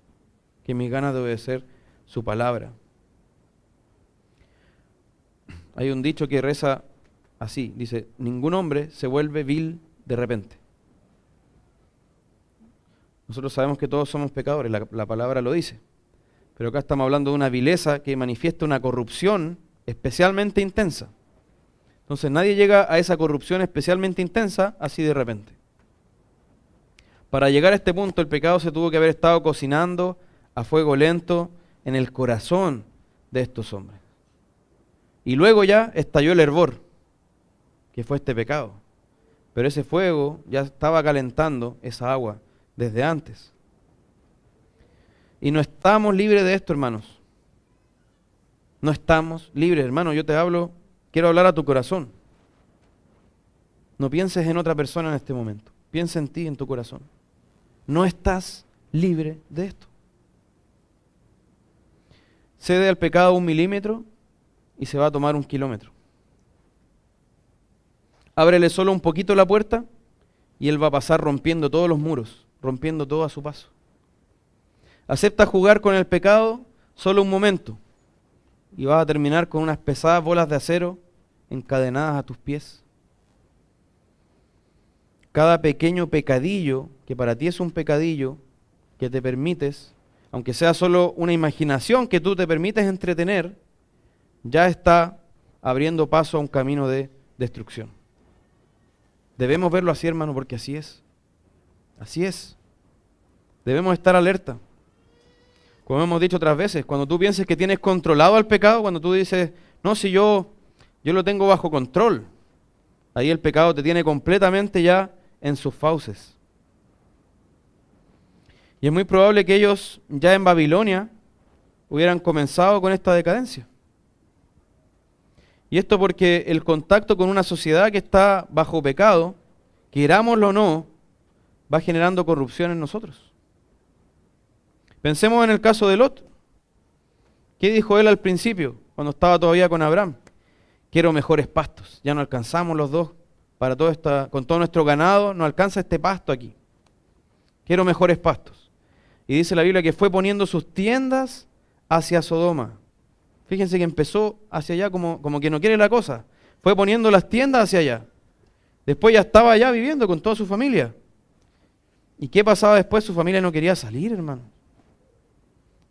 A: que mis ganas de obedecer su palabra. Hay un dicho que reza así, dice, ningún hombre se vuelve vil de repente. Nosotros sabemos que todos somos pecadores, la palabra lo dice, pero acá estamos hablando de una vileza que manifiesta una corrupción especialmente intensa. Entonces nadie llega a esa corrupción especialmente intensa así de repente. Para llegar a este punto el pecado se tuvo que haber estado cocinando a fuego lento en el corazón de estos hombres. Y luego ya estalló el hervor, que fue este pecado. Pero ese fuego ya estaba calentando esa agua desde antes. Y no estamos libres de esto, hermanos. No estamos libres, hermano. Yo te hablo, quiero hablar a tu corazón. No pienses en otra persona en este momento. Piensa en ti, en tu corazón. No estás libre de esto. Cede al pecado 1 milímetro y se va a tomar 1 kilómetro. Ábrele solo un poquito la puerta y él va a pasar rompiendo todos los muros, rompiendo todo a su paso. Acepta jugar con el pecado solo un momento y vas a terminar con unas pesadas bolas de acero encadenadas a tus pies. Cada pequeño pecadillo, que para ti es un pecadillo, que te permites, aunque sea solo una imaginación que tú te permites entretener, ya está abriendo paso a un camino de destrucción. Debemos verlo así, hermano, porque así es. Así es. Debemos estar alerta. Como hemos dicho otras veces, cuando tú pienses que tienes controlado al pecado, cuando tú dices, no, si yo lo tengo bajo control, ahí el pecado te tiene completamente ya en sus fauces. Y es muy probable que ellos ya en Babilonia hubieran comenzado con esta decadencia. Y esto porque el contacto con una sociedad que está bajo pecado, querámoslo o no, va generando corrupción en nosotros. Pensemos en el caso de Lot. ¿Qué dijo él al principio, cuando estaba todavía con Abraham? Quiero mejores pastos. Ya no alcanzamos los dos. Con todo nuestro ganado no alcanza este pasto aquí. Quiero mejores pastos. Y dice la Biblia que fue poniendo sus tiendas hacia Sodoma. Fíjense que empezó hacia allá como que no quiere la cosa. Fue poniendo las tiendas hacia allá. Después ya estaba allá viviendo con toda su familia. ¿Y qué pasaba después? Su familia no quería salir, hermano.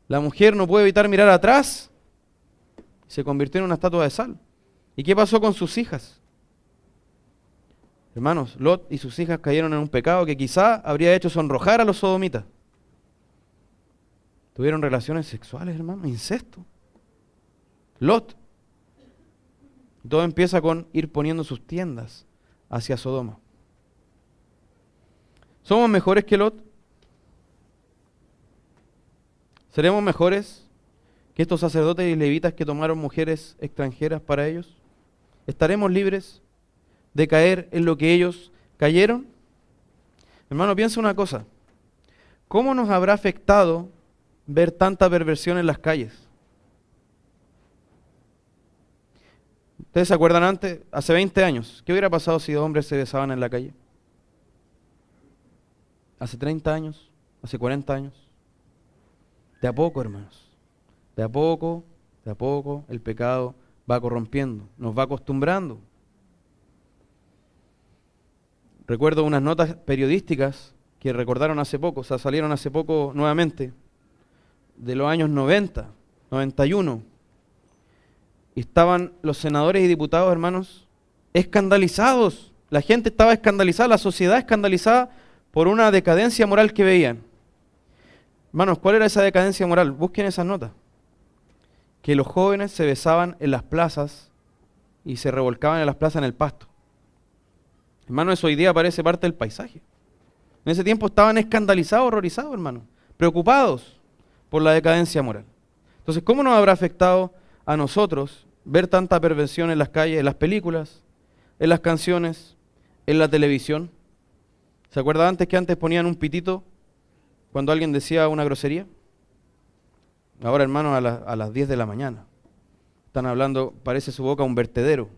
A: La mujer no puede evitar mirar atrás. Se convirtió en una estatua de sal. ¿Y qué pasó con sus hijas? Hermanos, Lot y sus hijas cayeron en un pecado que quizá habría hecho sonrojar a los sodomitas. Tuvieron relaciones sexuales, hermano, incesto. Lot. Todo empieza con ir poniendo sus tiendas hacia Sodoma. ¿Somos mejores que Lot? ¿Seremos mejores que estos sacerdotes y levitas que tomaron mujeres extranjeras para ellos? ¿Estaremos libres de caer en lo que ellos cayeron? Hermano, piensa una cosa. ¿Cómo nos habrá afectado ver tanta perversión en las calles? ¿Ustedes se acuerdan antes, hace 20 años, qué hubiera pasado si 2 hombres se besaban en la calle? Hace 30 años, hace 40 años. De a poco, hermanos. De a poco, el pecado va corrompiendo, nos va acostumbrando. Recuerdo unas notas periodísticas que recordaron hace poco, o sea, salieron hace poco nuevamente, de los años 90, 91. Y estaban los senadores y diputados, hermanos, escandalizados. La gente estaba escandalizada, la sociedad escandalizada por una decadencia moral que veían. Hermanos, ¿cuál era esa decadencia moral? Busquen esas notas. Que los jóvenes se besaban en las plazas y se revolcaban en las plazas en el pasto. Hermano, eso hoy día parece parte del paisaje. En ese tiempo estaban escandalizados, horrorizados, hermano, preocupados por la decadencia moral. Entonces, ¿cómo nos habrá afectado a nosotros ver tanta perversión en las calles, en las películas, en las canciones, en la televisión? ¿Se acuerda antes que antes ponían un pitito cuando alguien decía una grosería? Ahora, hermanos, a las 10 de la mañana. Están hablando, parece su boca un vertedero.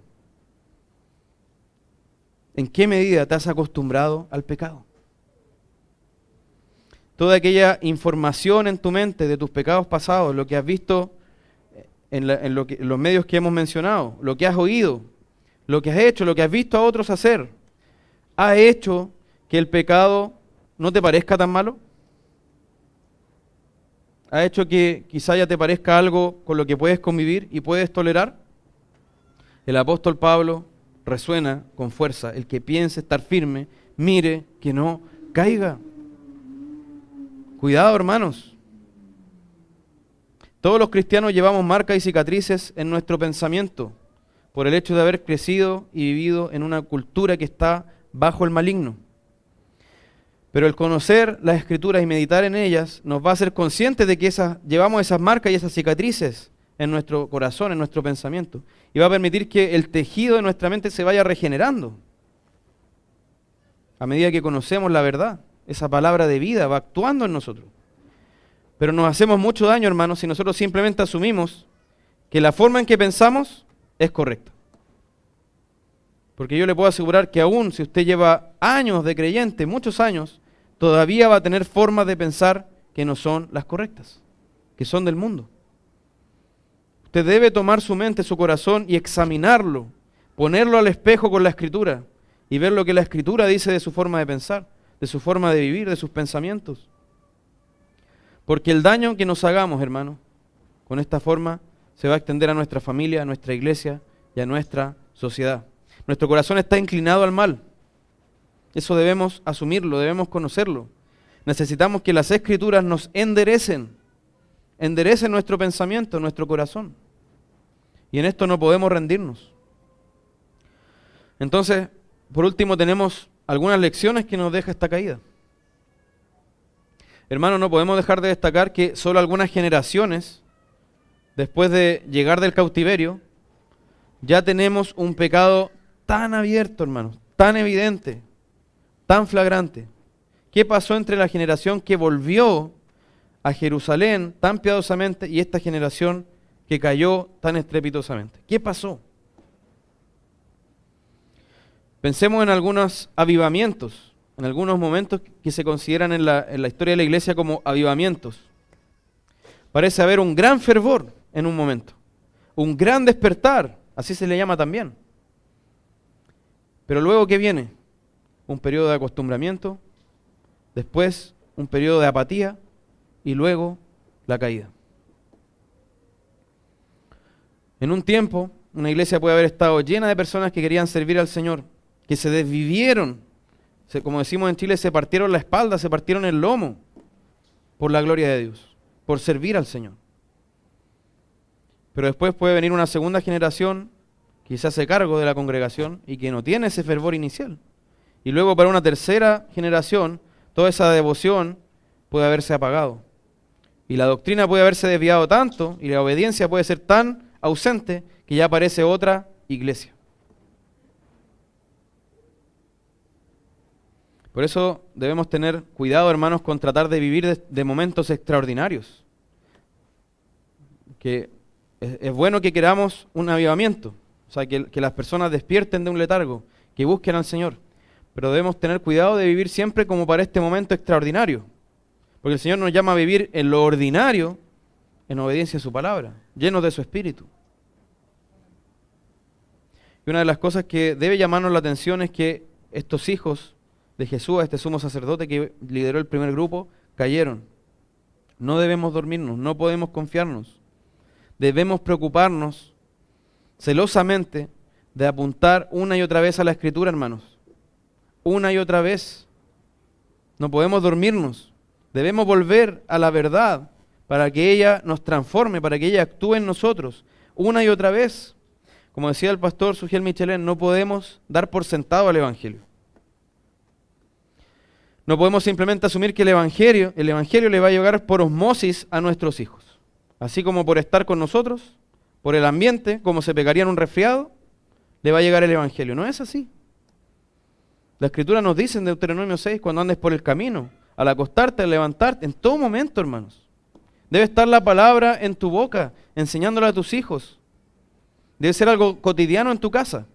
A: ¿En qué medida te has acostumbrado al pecado? Toda aquella información en tu mente de tus pecados pasados, lo que has visto en los medios que hemos mencionado, lo que has oído, lo que has hecho, lo que has visto a otros hacer, ¿ha hecho que el pecado no te parezca tan malo? ¿Ha hecho que quizá ya te parezca algo con lo que puedes convivir y puedes tolerar? El apóstol Pablo resuena con fuerza: el que piense estar firme, mire que no caiga. Cuidado, hermanos. Todos los cristianos llevamos marcas y cicatrices en nuestro pensamiento por el hecho de haber crecido y vivido en una cultura que está bajo el maligno. Pero el conocer las Escrituras y meditar en ellas nos va a hacer conscientes de que llevamos esas marcas y esas cicatrices en nuestro corazón, en nuestro pensamiento. Y va a permitir que el tejido de nuestra mente se vaya regenerando. A medida que conocemos la verdad, esa palabra de vida va actuando en nosotros. Pero nos hacemos mucho daño, hermanos, si nosotros simplemente asumimos que la forma en que pensamos es correcta. Porque yo le puedo asegurar que aún si usted lleva años de creyente, muchos años, todavía va a tener formas de pensar que no son las correctas, que son del mundo. Usted debe tomar su mente, su corazón y examinarlo, ponerlo al espejo con la Escritura y ver lo que la Escritura dice de su forma de pensar, de su forma de vivir, de sus pensamientos. Porque el daño que nos hagamos, hermano, con esta forma se va a extender a nuestra familia, a nuestra iglesia y a nuestra sociedad. Nuestro corazón está inclinado al mal. Eso debemos asumirlo, debemos conocerlo. Necesitamos que las Escrituras nos enderecen nuestro pensamiento, nuestro corazón. Y en esto no podemos rendirnos. Entonces, por último, tenemos algunas lecciones que nos deja esta caída. Hermanos, no podemos dejar de destacar que solo algunas generaciones, después de llegar del cautiverio, ya tenemos un pecado tan abierto, hermanos, tan evidente, tan flagrante. ¿Qué pasó entre la generación que volvió a Jerusalén tan piadosamente y esta generación que cayó tan estrepitosamente? ¿Qué pasó? Pensemos en algunos avivamientos, en algunos momentos que se consideran en la historia de la iglesia como avivamientos. Parece haber un gran fervor en un momento, un gran despertar, así se le llama también. Pero luego, ¿qué viene? Un periodo de acostumbramiento, después un periodo de apatía y luego la caída. En un tiempo, una iglesia puede haber estado llena de personas que querían servir al Señor, que se desvivieron, como decimos en Chile, se partieron la espalda, se partieron el lomo por la gloria de Dios, por servir al Señor. Pero después puede venir una segunda generación que se hace cargo de la congregación y que no tiene ese fervor inicial. Y luego para una tercera generación, toda esa devoción puede haberse apagado. Y la doctrina puede haberse desviado tanto y la obediencia puede ser tan ausente que ya aparece otra iglesia. Por eso debemos tener cuidado, hermanos, con tratar de vivir de momentos extraordinarios. Que es bueno que queramos un avivamiento, o sea, que las personas despierten de un letargo, que busquen al Señor. Pero debemos tener cuidado de vivir siempre como para este momento extraordinario. Porque el Señor nos llama a vivir en lo ordinario, en obediencia a su palabra, llenos de su Espíritu. Y una de las cosas que debe llamarnos la atención es que estos hijos de Jesús, este sumo sacerdote que lideró el primer grupo, cayeron. No debemos dormirnos, no podemos confiarnos. Debemos preocuparnos celosamente de apuntar una y otra vez a la Escritura, hermanos. Una y otra vez. No podemos dormirnos. Debemos volver a la verdad para que ella nos transforme, para que ella actúe en nosotros. Una y otra vez. Como decía el pastor Sugiel Michelén, no podemos dar por sentado al Evangelio. No podemos simplemente asumir que el Evangelio le va a llegar por osmosis a nuestros hijos. Así como por estar con nosotros, por el ambiente, como se pegaría en un resfriado, le va a llegar el Evangelio. No es así. La Escritura nos dice en Deuteronomio 6, cuando andes por el camino, al acostarte, al levantarte, en todo momento, hermanos. Debe estar la palabra en tu boca, enseñándola a tus hijos. Debe ser algo cotidiano en tu casa.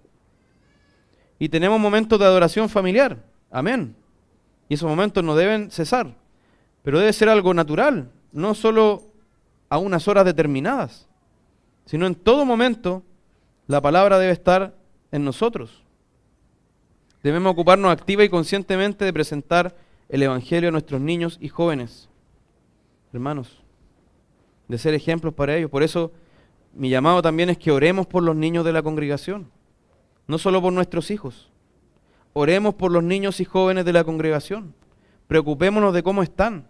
A: Y tenemos momentos de adoración familiar. Amén. Y esos momentos no deben cesar. Pero debe ser algo natural, no solo a unas horas determinadas, sino en todo momento la palabra debe estar en nosotros. Debemos ocuparnos activa y conscientemente de presentar el Evangelio a nuestros niños y jóvenes. Hermanos, de ser ejemplos para ellos. Por eso mi llamado también es que oremos por los niños de la congregación, no solo por nuestros hijos. Oremos por los niños y jóvenes de la congregación. Preocupémonos de cómo están.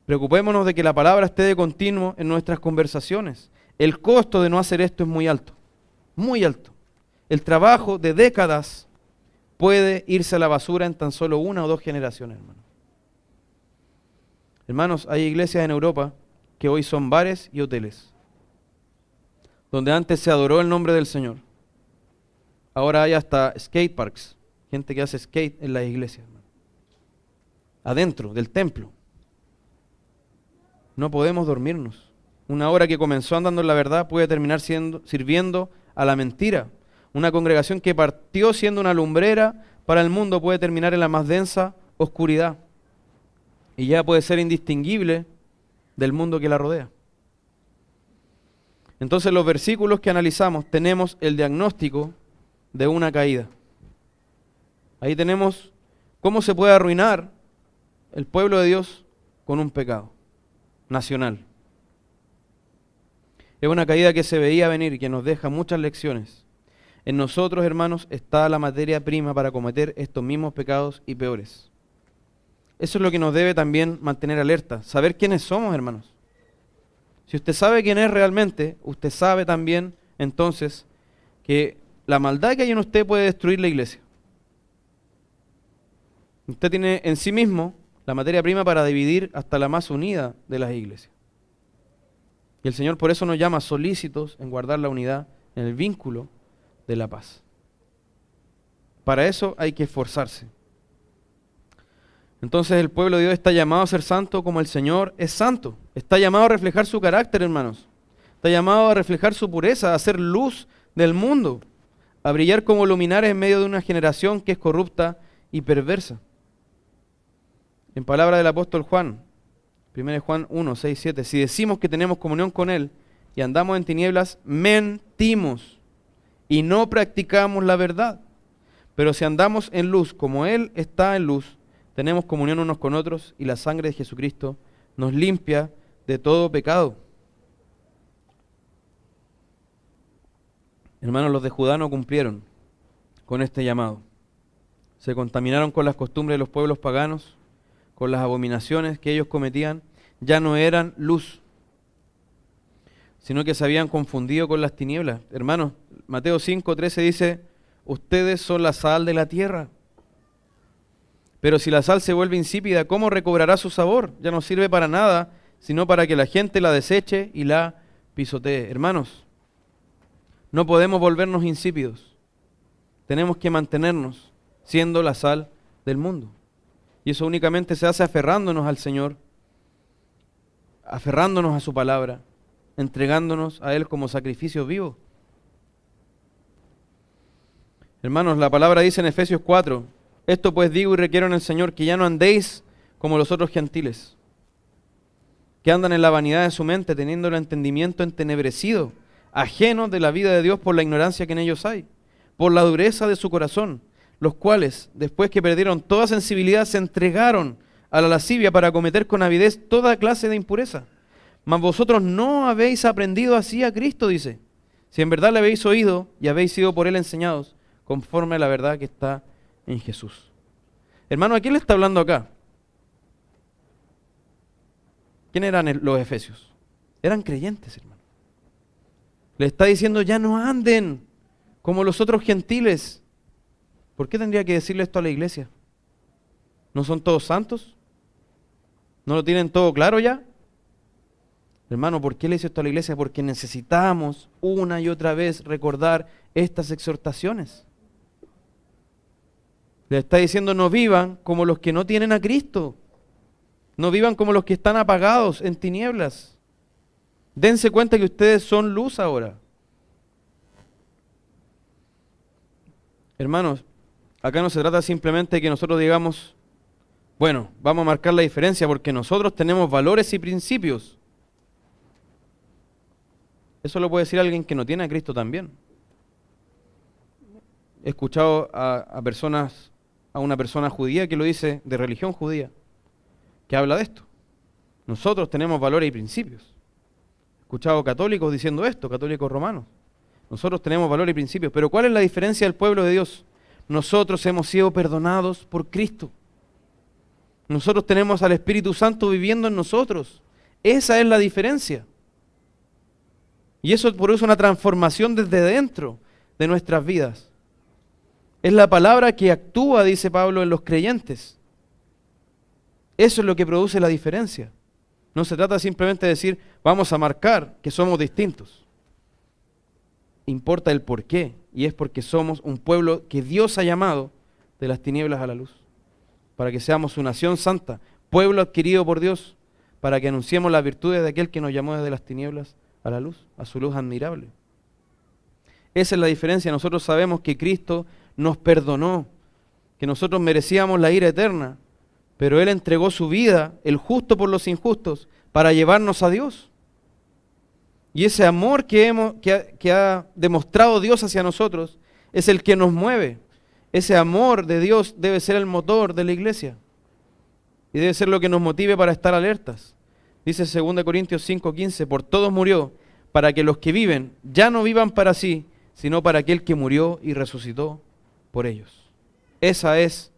A: Preocupémonos de que la palabra esté de continuo en nuestras conversaciones. El costo de no hacer esto es muy alto, muy alto. El trabajo de décadas puede irse a la basura en tan solo 1 o 2 generaciones, hermanos. Hermanos, hay iglesias en Europa que hoy son bares y hoteles, donde antes se adoró el nombre del Señor. Ahora hay hasta skate parks, gente que hace skate en las iglesias, hermano. Adentro del templo. No podemos dormirnos. Una hora que comenzó andando en la verdad puede terminar sirviendo a la mentira. Una congregación que partió siendo una lumbrera para el mundo puede terminar en la más densa oscuridad. Y ya puede ser indistinguible del mundo que la rodea. Entonces, los versículos que analizamos tenemos el diagnóstico de una caída. Ahí tenemos cómo se puede arruinar el pueblo de Dios con un pecado nacional. Es una caída que se veía venir y que nos deja muchas lecciones. En nosotros, hermanos, está la materia prima para cometer estos mismos pecados y peores. Eso es lo que nos debe también mantener alerta, saber quiénes somos, hermanos. Si usted sabe quién es realmente, usted sabe también, entonces, que la maldad que hay en usted puede destruir la iglesia. Usted tiene en sí mismo la materia prima para dividir hasta la más unida de las iglesias. Y el Señor por eso nos llama solícitos en guardar la unidad en el vínculo de la paz. Para eso hay que esforzarse. Entonces el pueblo de Dios está llamado a ser santo como el Señor es santo. Está llamado a reflejar su carácter, hermanos. Está llamado a reflejar su pureza, a ser luz del mundo, a brillar como luminares en medio de una generación que es corrupta y perversa. En palabra del apóstol Juan, 1 Juan 1, 6, 7, si decimos que tenemos comunión con Él y andamos en tinieblas, mentimos y no practicamos la verdad. Pero si andamos en luz como Él está en luz, tenemos comunión unos con otros y la sangre de Jesucristo nos limpia de todo pecado. Hermanos, los de Judá no cumplieron con este llamado. Se contaminaron con las costumbres de los pueblos paganos, con las abominaciones que ellos cometían. Ya no eran luz, sino que se habían confundido con las tinieblas. Hermanos, Mateo 5:13 dice, ustedes son la sal de la tierra. Pero si la sal se vuelve insípida, ¿cómo recobrará su sabor? Ya no sirve para nada, sino para que la gente la deseche y la pisotee. Hermanos, no podemos volvernos insípidos. Tenemos que mantenernos siendo la sal del mundo. Y eso únicamente se hace aferrándonos al Señor, aferrándonos a su palabra, entregándonos a Él como sacrificio vivo. Hermanos, la palabra dice en Efesios 4, esto pues digo y requiero en el Señor, que ya no andéis como los otros gentiles, que andan en la vanidad de su mente, teniendo el entendimiento entenebrecido, ajenos de la vida de Dios por la ignorancia que en ellos hay, por la dureza de su corazón, los cuales, después que perdieron toda sensibilidad, se entregaron a la lascivia para cometer con avidez toda clase de impureza. Mas vosotros no habéis aprendido así a Cristo, dice, si en verdad le habéis oído y habéis sido por Él enseñados, conforme a la verdad que está en Jesús. Hermano, ¿a quién le está hablando acá? ¿Quién eran los efesios? Eran creyentes, hermano. Le está diciendo, ya no anden como los otros gentiles. ¿Por qué tendría que decirle esto a la iglesia? ¿No son todos santos? ¿No lo tienen todo claro ya? Hermano, ¿por qué le dice esto a la iglesia? Porque necesitamos una y otra vez recordar estas exhortaciones. Le está diciendo, no vivan como los que no tienen a Cristo. No vivan como los que están apagados en tinieblas. Dense cuenta que ustedes son luz ahora. Hermanos, acá no se trata simplemente de que nosotros digamos, bueno, vamos a marcar la diferencia porque nosotros tenemos valores y principios. Eso lo puede decir alguien que no tiene a Cristo también. He escuchado a una persona judía que lo dice, de religión judía, que habla de esto. Nosotros tenemos valores y principios. He escuchado católicos diciendo esto, católicos romanos. Nosotros tenemos valores y principios. Pero ¿cuál es la diferencia del pueblo de Dios? Nosotros hemos sido perdonados por Cristo. Nosotros tenemos al Espíritu Santo viviendo en nosotros. Esa es la diferencia. Y eso produce una transformación desde dentro de nuestras vidas. Es la palabra que actúa, dice Pablo, en los creyentes. Eso es lo que produce la diferencia. No se trata simplemente de decir, vamos a marcar que somos distintos. Importa el por qué, y es porque somos un pueblo que Dios ha llamado de las tinieblas a la luz, para que seamos su nación santa, pueblo adquirido por Dios, para que anunciemos las virtudes de aquel que nos llamó desde las tinieblas a la luz, a su luz admirable. Esa es la diferencia. Nosotros sabemos que Cristo nos perdonó, que nosotros merecíamos la ira eterna, pero Él entregó su vida, el justo por los injustos, para llevarnos a Dios. Y ese amor que ha demostrado Dios hacia nosotros es el que nos mueve. Ese amor de Dios debe ser el motor de la iglesia. Y debe ser lo que nos motive para estar alertas. Dice 2 Corintios 5:15, por todos murió, para que los que viven ya no vivan para sí, sino para aquel que murió y resucitó por ellos. Esa es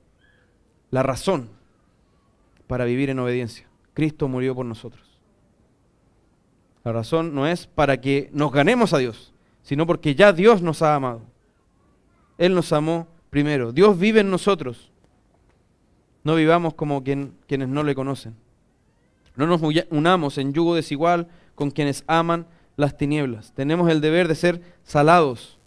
A: la razón para vivir en obediencia. Cristo murió por nosotros. La razón no es para que nos ganemos a Dios, sino porque ya Dios nos ha amado. Él nos amó primero. Dios vive en nosotros. No vivamos como quienes no le conocen. No nos unamos en yugo desigual con quienes aman las tinieblas. Tenemos el deber de ser salados,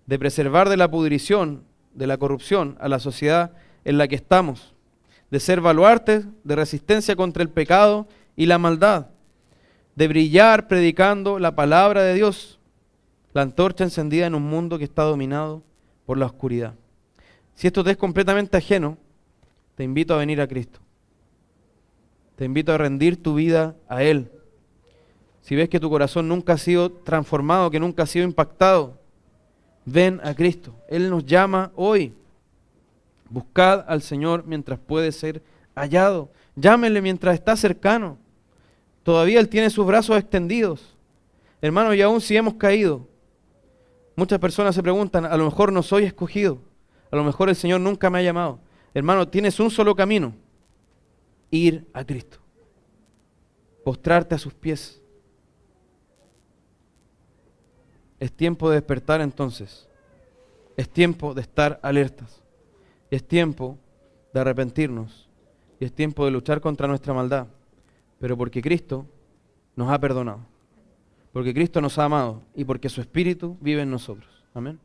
A: de preservar de la pudrición, de la corrupción a la sociedad en la que estamos, de ser baluartes de resistencia contra el pecado y la maldad, de brillar predicando la palabra de Dios, la antorcha encendida en un mundo que está dominado por la oscuridad. Si esto te es completamente ajeno, te invito a venir a Cristo. Te invito a rendir tu vida a Él. Si ves que tu corazón nunca ha sido transformado, que nunca ha sido impactado, ven a Cristo. Él nos llama hoy. Buscad al Señor mientras puede ser hallado. Llámenle mientras está cercano. Todavía Él tiene sus brazos extendidos. Hermanos, y aún si hemos caído, muchas personas se preguntan, a lo mejor no soy escogido, a lo mejor el Señor nunca me ha llamado. Hermano, tienes un solo camino, ir a Cristo, postrarte a sus pies. Es tiempo de despertar entonces, es tiempo de estar alertas, es tiempo de arrepentirnos y es tiempo de luchar contra nuestra maldad. Pero porque Cristo nos ha perdonado, porque Cristo nos ha amado y porque su Espíritu vive en nosotros. Amén.